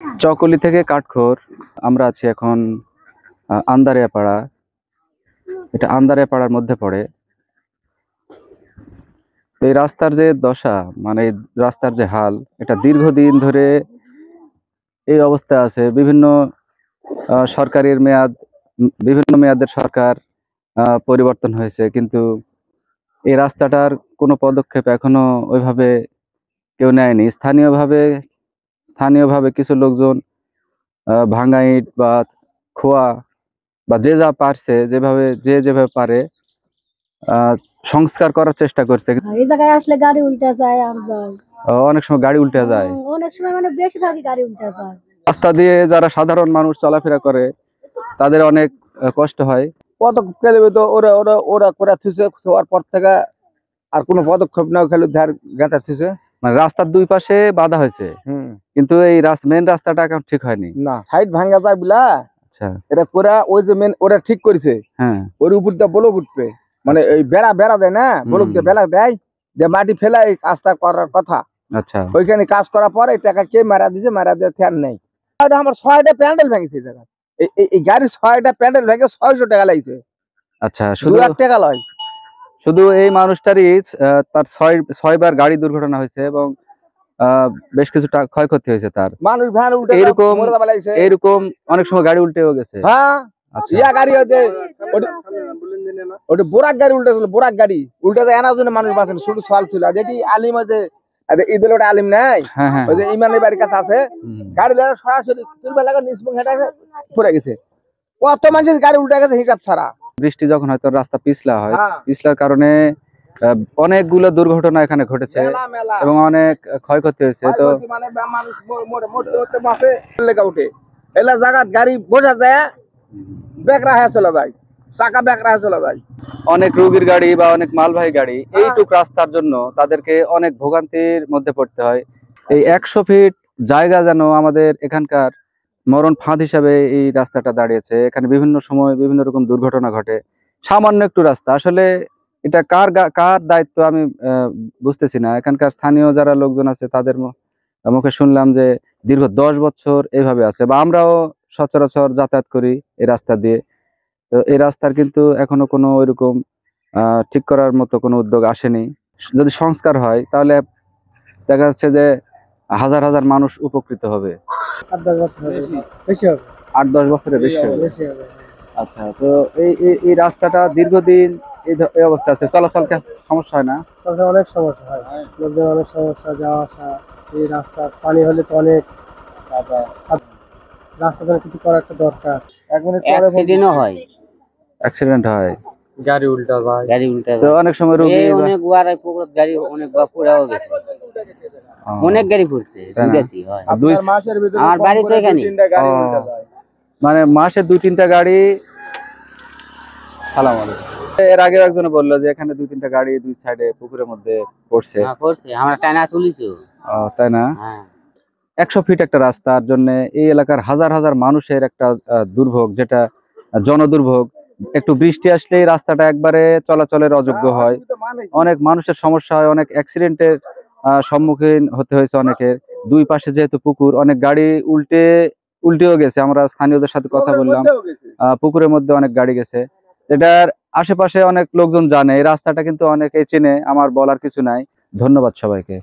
চকলি থেকে কাঠখোর আমরা আছি এখন আন্দারিয়াপাড়া। এটা আন্দারিয়াপাড়ার মধ্যে পড়ে। এই রাস্তার যে দশা, মানে এই রাস্তার যে হাল, এটা দীর্ঘদিন ধরে এই অবস্থা আছে। বিভিন্ন সরকারের মেয়াদ, বিভিন্ন মেয়াদের সরকার পরিবর্তন হয়েছে, কিন্তু এই রাস্তাটার কোনো পদক্ষেপ এখনো ওইভাবে কেউ নেয়নি। স্থানীয়ভাবে কিছু লোকজন ভাঙা ইট বা খোয়া বা যে যা পারছে, যেভাবে পারে আহ সংস্কার করার চেষ্টা করছে। এই জায়গায় আসলে গাড়ি উল্টে যায় আর যায়। অনেক সময় গাড়ি উল্টে যায়, অনেক সময় মানে বেশিরভাগই গাড়ি উল্টে যায়। রাস্তা দিয়ে যারা সাধারণ মানুষ চলাফেরা করে তাদের অনেক কষ্ট হয়। পদক্ষেপ খেলে তো ওরা ওরা ওরা করে থুছে হওয়ার পর থেকে আর কোনো পদক্ষেপ না খেলে ধার গাঁথা থুছে। মানে রাস্তার দুই পাশে বাধা হয়েছে, কিন্তু এই মেন রাস্তাটা এখন ঠিক হয়নি। না, সাইড ভাঙ্গা যায় বুলা। আচ্ছা, এটা করে ওই যে মেন ওরা ঠিক করেছে। হ্যাঁ, ওর উপর দিয়ে ব্লক উঠবে, মানে এই বেড়া বেড়া দেয় না, ব্লক দিয়ে বেড়া দেয় যে মাটি ফেলা এই কাজটা করার কথা। আচ্ছা, ওইখানে কাজ করার পরে টাকা কে মারা দিছে, মারা দিয়ে ফ্যান নেই। আমার 6টা প্যান্ডেল ভেঙেছে জায়গা। এই গাড়ির 6টা প্যান্ডেল ভেঙে 600 টাকা লাগছে। আচ্ছা। 2 লাখ টাকা লয়। শুধু এই মানুষটারই তার ছয়বার গাড়ি দুর্ঘটনা হয়েছে এবং বেশ কিছু ক্ষয়ক্ষতি হয়েছে তার। মানুষ ভ্যান উল্টে এইরকম অনেক সময় গাড়ি উল্টেও গেছে। হ্যাঁ, আচ্ছা, ইয়া গাড়ি হচ্ছে ওটা বোরাক গাড়ি উল্টে ছিল। বোরাক গাড়ি উল্টে যায় এনার জন্য মানুষ বাঁচেন। শুধু সওয়াল ছিল যেটি আলিম আছে, ঈদের ওটা আলিম নাই, হ্যাঁ, হ্যাঁ, ওই যে ইমানের বাড়ির কাছে আছে। গাড়ি লাগা সরাসরি তুলবে লাগা নিচমুখ হেঁটে পড়ে গেছে। কত মানুষের গাড়ি উল্টে গেছে হিসাব ছাড়া। বৃষ্টি যখন হয়তো রাস্তা পিছলা হয়, পিছলার কারণে অনেকগুলো দুর্ঘটনা এখানে ঘটেছে এবং অনেক ক্ষয়ক্ষতি হয়েছে। তো মানে মানুষ মাসে লেখা উঠে এলা জায়গা গাড়ি বোঝা যায়, বেকরা হয়ে চলে যায়, চাকা বেকরা হয়ে চলে যায়। অনেক রোগীর গাড়ি বা অনেক মালবাহী গাড়ি এইটুক রাস্তার জন্য তাদেরকে অনেক ভোগান্তির মধ্যে পড়তে হয়। এই 100 ফিট জায়গা যেন আমাদের এখানকার মরণ ফাঁদ হিসাবে এই রাস্তাটা দাঁড়িয়েছে। এখানে বিভিন্ন সময় বিভিন্ন রকম দুর্ঘটনা ঘটে। সামান্য একটু রাস্তা, আসলে এটা কার দায়িত্ব আমি বুঝতেছি না। এখানকার স্থানীয় যারা লোকজন আছে তাদের মুখে শুনলাম যে দীর্ঘ 10 বছর এইভাবে আছে, বা আমরাও সচরাচর যাতায়াত করি এই রাস্তা দিয়ে। তো এই রাস্তার কিন্তু এখনো কোনো ওইরকম ঠিক করার মতো কোনো উদ্যোগ আসেনি। যদি সংস্কার হয় তাহলে দেখা যাচ্ছে যে হাজার হাজার মানুষ উপকৃত হবে। 8-10 বছরের বেশি হবে। আচ্ছা, তো এই রাস্তাটা দীর্ঘদিন এই অবস্থা আছে, চলাচল সমস্যা হয় না? অনেক সমস্যা হয়, লোকদের অনেক সমস্যা, যাওয়া আসা। এই রাস্তা পানি হলে তো অনেক রাস্তাটা কিছু করার একটা দরকার। অ্যাক্সিডেন্টও হয়, অ্যাক্সিডেন্ট হয়, গাড়ি উল্টা যায়, তো অনেক সময় রোগী অনেক গাড়ি অনেক পুরাও গেছে, অনেক গাড়ি পড়ছে। মাসের ভিতরে আমার বাড়ি তো এখানে। মানে মাসে 2-3টা গাড়ি। সালাম আলাইকুম। এর আগেও একজনে বললো যে এখানে 2-3টা গাড়ি দুই সাইডে পুকুরের মধ্যে পড়ছে। আমরা টানা তুলিছি। তাই না? 100 ফিট একটা রাস্তার জন্য এই এলাকার হাজার হাজার মানুষের একটা দুর্ভোগ, যেটা জনদুর্ভোগ। একটু বৃষ্টি আসলেই রাস্তাটা একবারে চলাচলের অযোগ্য হয়, অনেক মানুষের সমস্যা হয়, অনেক অ্যাক্সিডেন্টের সম্মুখীন হতে হয়েছে অনেকের। দুই পাশে যেহেতু পুকুর, অনেক গাড়ি উল্টেও গেছে। আমরা স্থানীয়দের সাথে কথা বললাম, পুকুরের মধ্যে অনেক গাড়ি গেছে। এটার আশেপাশে অনেক লোকজন জানে, এই রাস্তাটা কিন্তু অনেকেই চেনে, আমার বলার কিছু নাই। ধন্যবাদ সবাইকে।